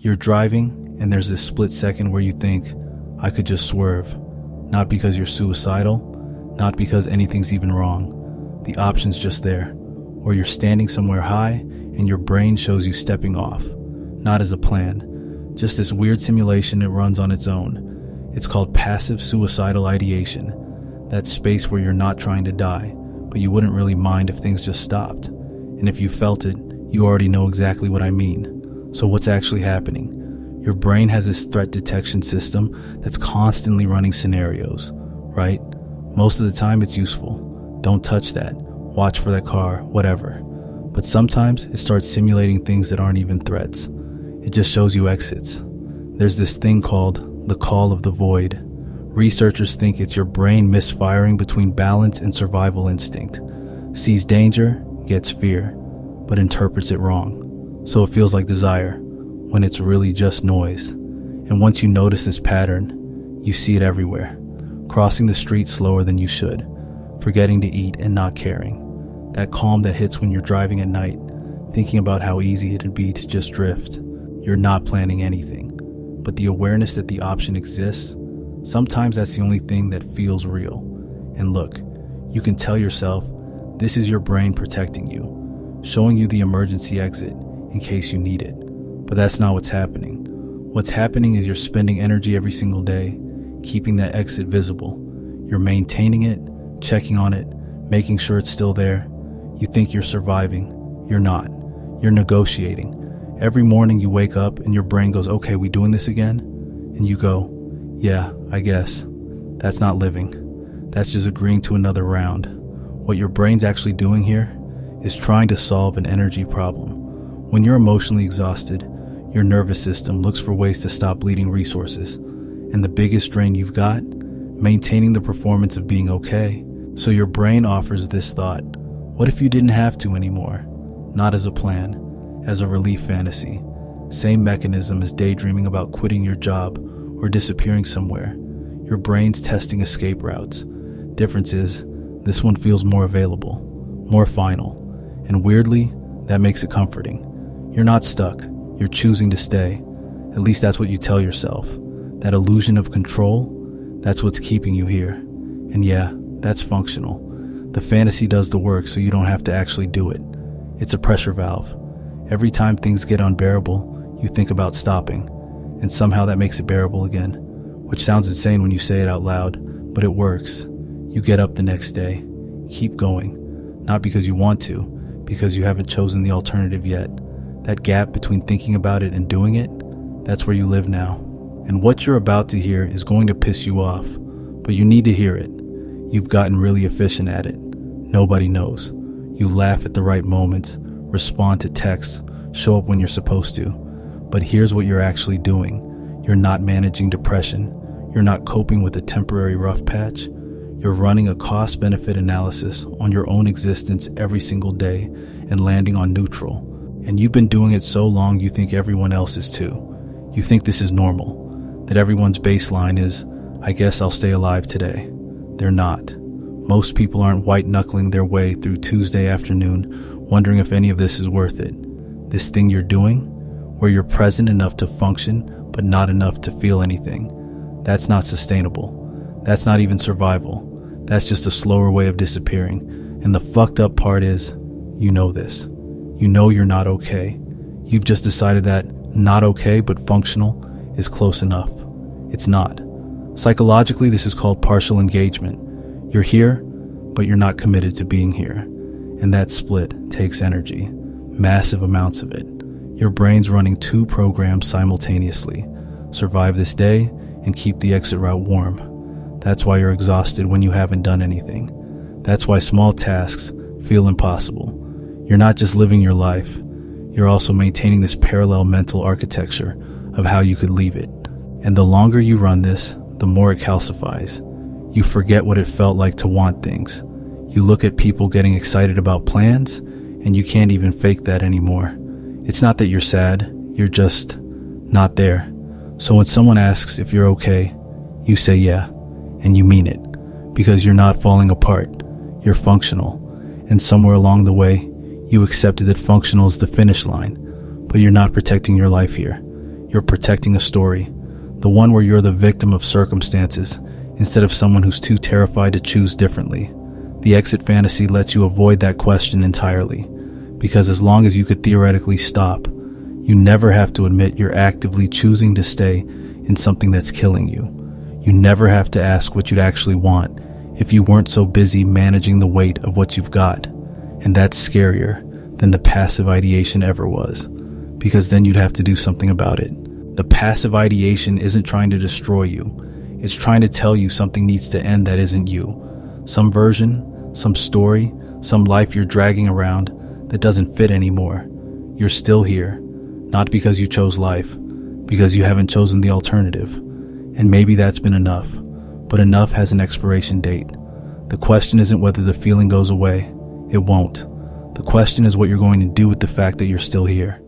You're driving, and there's this split second where you think, I could just swerve. Not because you're suicidal, not because anything's even wrong. The option's just there. Or you're standing somewhere high, and your brain shows you stepping off. Not as a plan, just this weird simulation that runs on its own. It's called passive suicidal ideation. That space where you're not trying to die, but you wouldn't really mind if things just stopped. And if you felt it, you already know exactly what I mean. So what's actually happening? Your brain has this threat detection system that's constantly running scenarios, right? Most of the time it's useful. Don't touch that. Watch for that car, whatever. But sometimes it starts simulating things that aren't even threats. It just shows you exits. There's this thing called the call of the void. Researchers think it's your brain misfiring between balance and survival instinct. Sees danger, gets fear, but interprets it wrong. So it feels like desire, when it's really just noise. And once you notice this pattern, you see it everywhere. Crossing the street slower than you should, forgetting to eat and not caring. That calm that hits when you're driving at night, thinking about how easy it'd be to just drift. You're not planning anything, but the awareness that the option exists, sometimes that's the only thing that feels real. And look, you can tell yourself, this is your brain protecting you, showing you the emergency exit in case you need it. But that's not what's happening. What's happening is you're spending energy every single day, keeping that exit visible. You're maintaining it, checking on it, making sure it's still there. You think you're surviving. You're not. You're negotiating. Every morning you wake up and your brain goes, okay, we doing this again? And you go, yeah, I guess. That's not living. That's just agreeing to another round. What your brain's actually doing here is trying to solve an energy problem. When you're emotionally exhausted, your nervous system looks for ways to stop bleeding resources. And the biggest drain you've got? Maintaining the performance of being okay. So your brain offers this thought, what if you didn't have to anymore? Not as a plan, as a relief fantasy. Same mechanism as daydreaming about quitting your job or disappearing somewhere. Your brain's testing escape routes. Difference is, this one feels more available, more final. And weirdly, that makes it comforting. You're not stuck. You're choosing to stay. At least that's what you tell yourself. That illusion of control, that's what's keeping you here. And yeah, that's functional. The fantasy does the work so you don't have to actually do it. It's a pressure valve. Every time things get unbearable, you think about stopping. And somehow that makes it bearable again. Which sounds insane when you say it out loud, but it works. You get up the next day. Keep going. Not because you want to, because you haven't chosen the alternative yet. That gap between thinking about it and doing it, that's where you live now. And what you're about to hear is going to piss you off, but you need to hear it. You've gotten really efficient at it. Nobody knows. You laugh at the right moments, respond to texts, show up when you're supposed to. But here's what you're actually doing. You're not managing depression. You're not coping with a temporary rough patch. You're running a cost-benefit analysis on your own existence every single day and landing on neutral. And you've been doing it so long you think everyone else is too. You think this is normal, that everyone's baseline is, I guess I'll stay alive today. They're not. Most people aren't white-knuckling their way through Tuesday afternoon wondering if any of this is worth it. This thing you're doing, where you're present enough to function but not enough to feel anything, that's not sustainable. That's not even survival. That's just a slower way of disappearing. And the fucked up part is, you know this. You know you're not okay. You've just decided that not okay but functional is close enough. It's not. Psychologically, this is called partial engagement. You're here, but you're not committed to being here. And that split takes energy, massive amounts of it. Your brain's running two programs simultaneously. Survive this day and keep the exit route warm. That's why you're exhausted when you haven't done anything. That's why small tasks feel impossible. You're not just living your life, you're also maintaining this parallel mental architecture of how you could leave it. And the longer you run this, the more it calcifies. You forget what it felt like to want things. You look at people getting excited about plans, and you can't even fake that anymore. It's not that you're sad, you're just not there. So when someone asks if you're okay, you say yeah, and you mean it, because you're not falling apart, you're functional. And somewhere along the way, you accepted that functional is the finish line, but you're not protecting your life here. you're protecting a story, the one where you're the victim of circumstances instead of someone who's too terrified to choose differently. The exit fantasy lets you avoid that question entirely, because as long as you could theoretically stop, you never have to admit you're actively choosing to stay in something that's killing you. You never have to ask what you'd actually want if you weren't so busy managing the weight of what you've got. And that's scarier than the passive ideation ever was, because then you'd have to do something about it. The passive ideation isn't trying to destroy you. It's trying to tell you something needs to end that isn't you. Some version, some story, some life you're dragging around that doesn't fit anymore. You're still here, not because you chose life, because you haven't chosen the alternative. And maybe that's been enough, but enough has an expiration date. The question isn't whether the feeling goes away. It won't. The question is what you're going to do with the fact that you're still here.